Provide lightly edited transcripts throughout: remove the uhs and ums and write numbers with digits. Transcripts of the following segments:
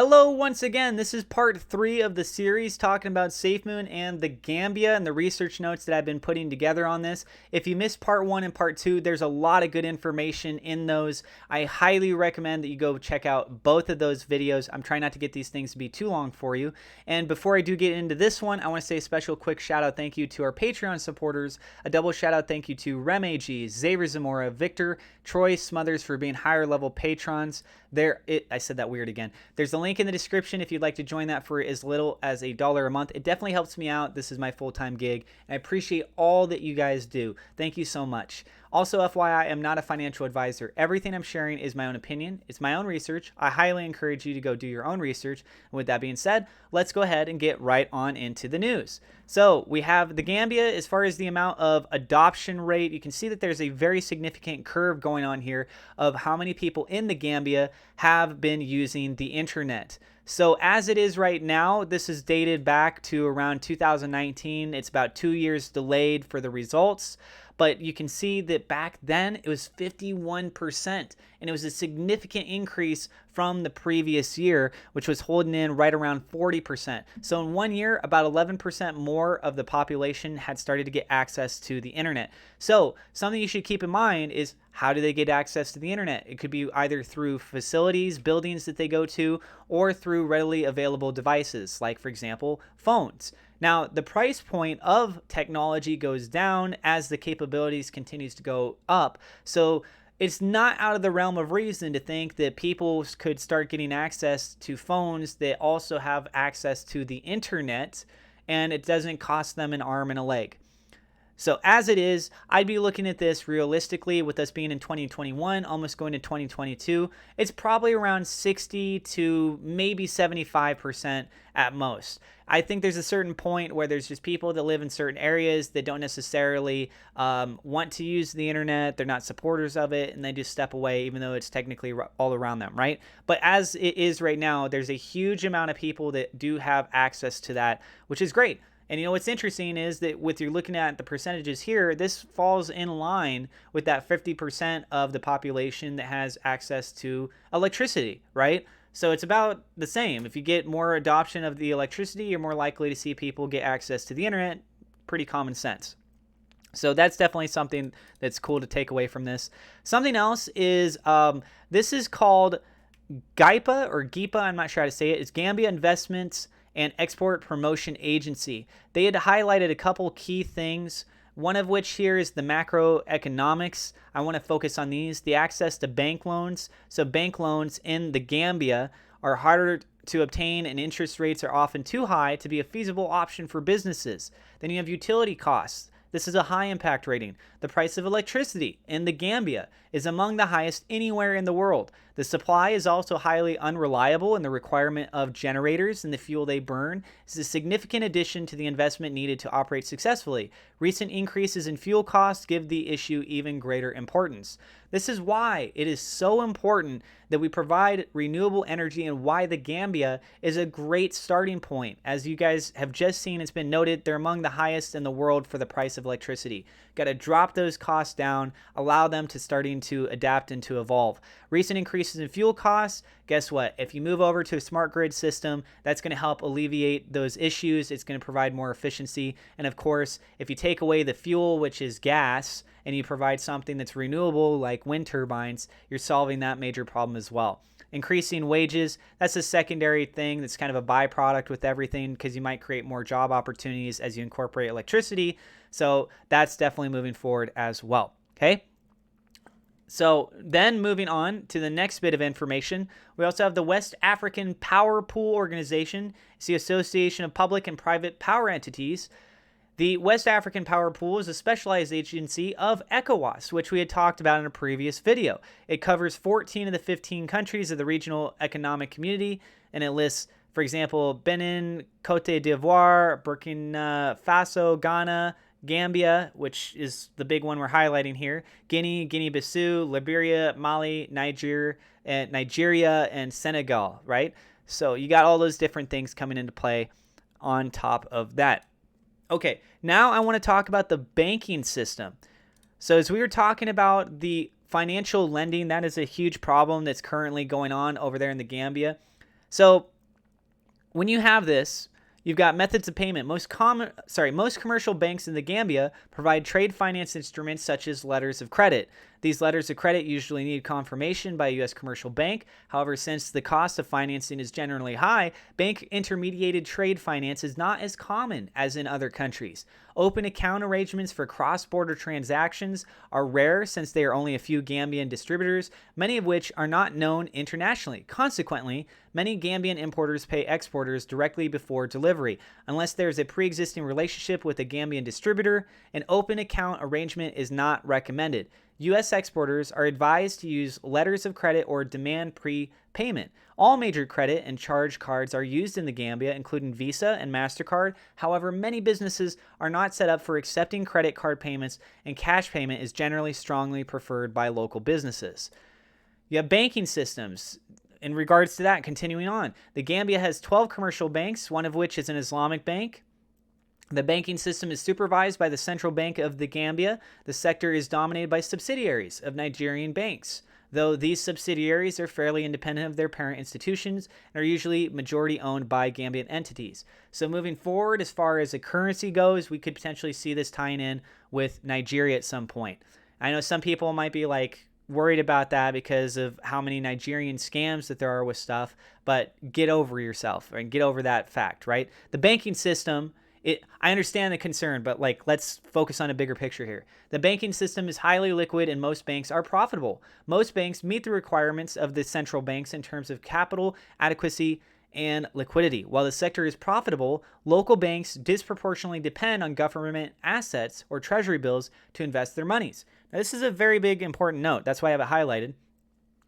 Hello once again. This is part 3 of the series talking about SafeMoon and the Gambia and the research notes that I've been putting together on this. If you missed part 1 and part 2, there's a lot of good information in those. I highly recommend that you go check out both of those videos. I'm trying not to get these things to be too long for you. And before I do get into this one, I want to say a special quick shout out thank you to our Patreon supporters. A double shout out thank you to Rem AG, Xavier Zamora, Victor, Troy Smothers for being higher level patrons. I said that weird again. There's a link in the description if you'd like to join that for as little as $1 a month. It definitely helps me out. This is my full-time gig, and I appreciate all that you guys do. Thank you so much. Also, FYI, I'm not a financial advisor. Everything I'm sharing is my own opinion. It's my own research. I highly encourage you to go do your own research. And with that being said, let's go ahead and get right on into the news. So we have the Gambia. As far as the amount of adoption rate, you can see that there's a very significant curve going on here of how many people in the Gambia have been using the internet. So as it is right now, this is dated back to around 2019. It's about 2 years delayed for the results. But you can see that back then it was 51%, and it was a significant increase from the previous year, which was holding in right around 40%. So in 1 year, about 11% more of the population had started to get access to the internet. So something you should keep in mind is, how do they get access to the internet? It could be either through facilities, buildings that they go to, or through readily available devices, like, for example, phones. Now, the price point of technology goes down as the capabilities continues to go up. So it's not out of the realm of reason to think that people could start getting access to phones that also have access to the internet, and it doesn't cost them an arm and a leg. So as it is, I'd be looking at this realistically with us being in 2021, almost going to 2022. It's probably around 60 to maybe 75% at most. I think there's a certain point where there's just people that live in certain areas that don't necessarily want to use the internet. They're not supporters of it, and they just step away even though it's technically all around them, right? But as it is right now, there's a huge amount of people that do have access to that, which is great. And you know what's interesting is that with you're looking at the percentages here, this falls in line with that 50% of the population that has access to electricity, right? So it's about the same. If you get more adoption of the electricity, you're more likely to see people get access to the internet. Pretty common sense. So that's definitely something that's cool to take away from this. Something else is this is called GIPA or GIPA. I'm not sure how to say it. It's Gambia Investments and Export Promotion Agency. They had highlighted a couple key things, one of which here is the macroeconomics. I want to focus on these. The access to bank loans. So bank loans in the Gambia are harder to obtain, and interest rates are often too high to be a feasible option for businesses. Then you have utility costs. This is a high impact rating. The price of electricity in the Gambia is among the highest anywhere in the world. The supply is also highly unreliable, and the requirement of generators and the fuel they burn is a significant addition to the investment needed to operate successfully. Recent increases in fuel costs give the issue even greater importance. This is why it is so important that we provide renewable energy, and why the Gambia is a great starting point. As you guys have just seen, it's been noted they're among the highest in the world for the price of electricity. Got to drop those costs down, allow them to starting to adapt and to evolve. Recent increases in fuel costs, guess what? If you move over to a smart grid system, that's going to help alleviate those issues. It's going to provide more efficiency. And of course, if you take away the fuel, which is gas, and you provide something that's renewable like wind turbines, you're solving that major problem as well. Increasing wages, that's a secondary thing that's kind of a byproduct with everything, because you might create more job opportunities as you incorporate electricity. So that's definitely moving forward as well. Okay. So then moving on to the next bit of information, we also have the West African Power Pool Organization. It's the Association of Public and Private Power Entities. The West African Power Pool is a specialized agency of ECOWAS, which we had talked about in a previous video. It covers 14 of the 15 countries of the regional economic community, and it lists, for example, Benin, Cote d'Ivoire, Burkina Faso, Ghana, Gambia, which is the big one we're highlighting here, Guinea, Guinea-Bissau, Liberia, Mali, Nigeria, and Senegal, right? So you got all those different things coming into play on top of that. Okay, now I want to talk about the banking system. So as we were talking about the financial lending, that is a huge problem that's currently going on over there in the Gambia. So when you have this, you've got methods of payment. Most commercial banks in the Gambia provide trade finance instruments such as letters of credit. These letters of credit usually need confirmation by a U.S. commercial bank. However, since the cost of financing is generally high, bank intermediated trade finance is not as common as in other countries. Open account arrangements for cross-border transactions are rare since there are only a few Gambian distributors, many of which are not known internationally. Consequently, many Gambian importers pay exporters directly before delivery. Unless there's a pre-existing relationship with a Gambian distributor, an open account arrangement is not recommended. U.S. exporters are advised to use letters of credit or demand prepayment. All major credit and charge cards are used in the Gambia, including Visa and MasterCard. However, many businesses are not set up for accepting credit card payments, and cash payment is generally strongly preferred by local businesses. You have banking systems. In regards to that, continuing on, the Gambia has 12 commercial banks, one of which is an Islamic bank. The banking system is supervised by the Central Bank of the Gambia. The sector is dominated by subsidiaries of Nigerian banks, though these subsidiaries are fairly independent of their parent institutions and are usually majority owned by Gambian entities. So moving forward, as far as a currency goes, we could potentially see this tying in with Nigeria at some point. I know some people might be like worried about that because of how many Nigerian scams that there are with stuff, but get over yourself and get over that fact, right? The banking system, I understand the concern, but let's focus on a bigger picture here. The banking system is highly liquid and most banks are profitable. Most banks meet the requirements of the central banks in terms of capital adequacy and liquidity. While the sector is profitable, local banks disproportionately depend on government assets or treasury bills to invest their monies. Now, this is a very big important note. That's why I have it highlighted.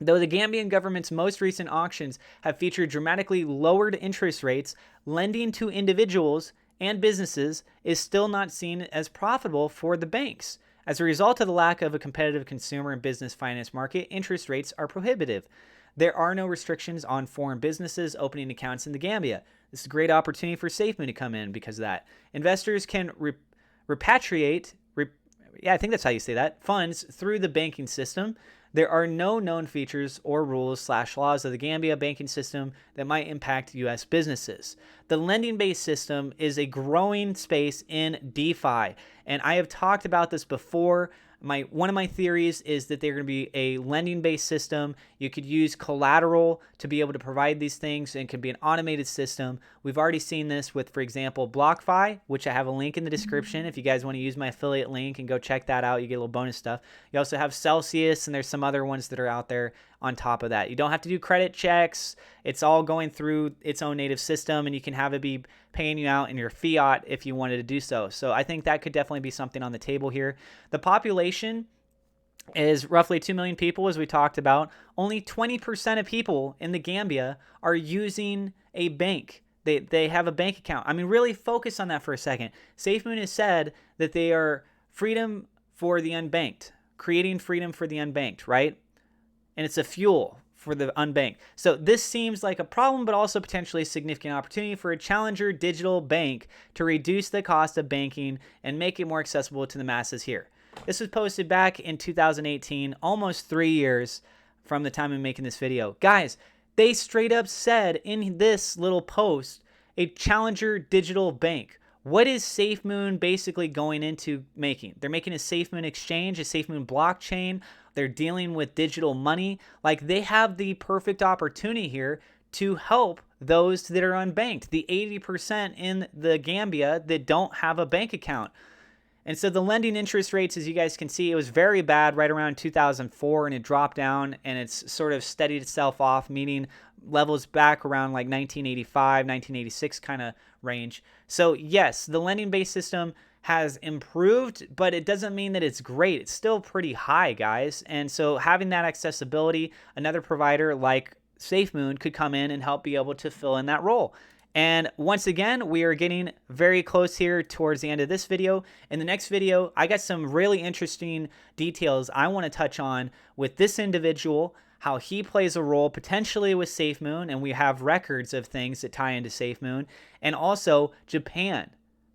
Though the Gambian government's most recent auctions have featured dramatically lowered interest rates, lending to individuals and businesses is still not seen as profitable for the banks. As a result of the lack of a competitive consumer and business finance market, interest rates are prohibitive. There are no restrictions on foreign businesses opening accounts in the Gambia. This is a great opportunity for SafeMoon to come in because of that. Investors can repatriate, I think that's how you say that, funds through the banking system. There are no known features or rules/laws of the Gambia banking system that might impact U.S. businesses. The lending-based system is a growing space in DeFi, and I have talked about this before. One of my theories is that they're going to be a lending-based system. You could use collateral to be able to provide these things, and it could be an automated system. We've already seen this with, for example, BlockFi, which I have a link in the description. If you guys want to use my affiliate link and go check that out, you get a little bonus stuff. You also have Celsius, and there's some other ones that are out there on top of that. You don't have to do credit checks. It's all going through its own native system, and you can have it be paying you out in your fiat if you wanted to do so. So I think that could definitely be something on the table here. The population is roughly 2 million people, as we talked about. Only 20% of people in the Gambia are using a bank. They have a bank account. I mean, really focus on that for a second. SafeMoon has said that they are freedom for the unbanked, creating freedom for the unbanked, right? And it's a fuel for the unbanked. So this seems like a problem, but also potentially a significant opportunity for a challenger digital bank to reduce the cost of banking and make it more accessible to the masses here. This was posted back in 2018, almost 3 years from the time of making this video. Guys, they straight up said in this little post, a challenger digital bank. What is SafeMoon basically going into making? They're making a SafeMoon exchange, a SafeMoon blockchain. They're dealing with digital money. Like, they have the perfect opportunity here to help those that are unbanked, the 80% in the Gambia that don't have a bank account. And so the lending interest rates, as you guys can see, it was very bad right around 2004, and it dropped down, and it's sort of steadied itself off, meaning levels back around like 1985, 1986 kind of range. So yes, the lending-based system has improved, but it doesn't mean that it's great. It's still pretty high, guys. And so having that accessibility, another provider like SafeMoon could come in and help be able to fill in that role. And once again, we are getting very close here towards the end of this video. In the next video, I got some really interesting details I want to touch on with this individual, how he plays a role potentially with SafeMoon, and we have records of things that tie into SafeMoon, and also Japan.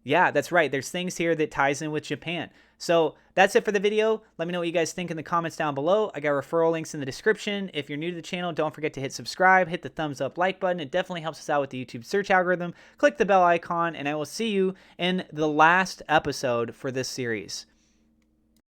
Yeah, that's right. There's things here that ties in with Japan. So that's it for the video. Let me know what you guys think in the comments down below. I got referral links in the description. If you're new to the channel, don't forget to hit subscribe, hit the thumbs up like button. It definitely helps us out with the YouTube search algorithm. Click the bell icon, and I will see you in the last episode for this series.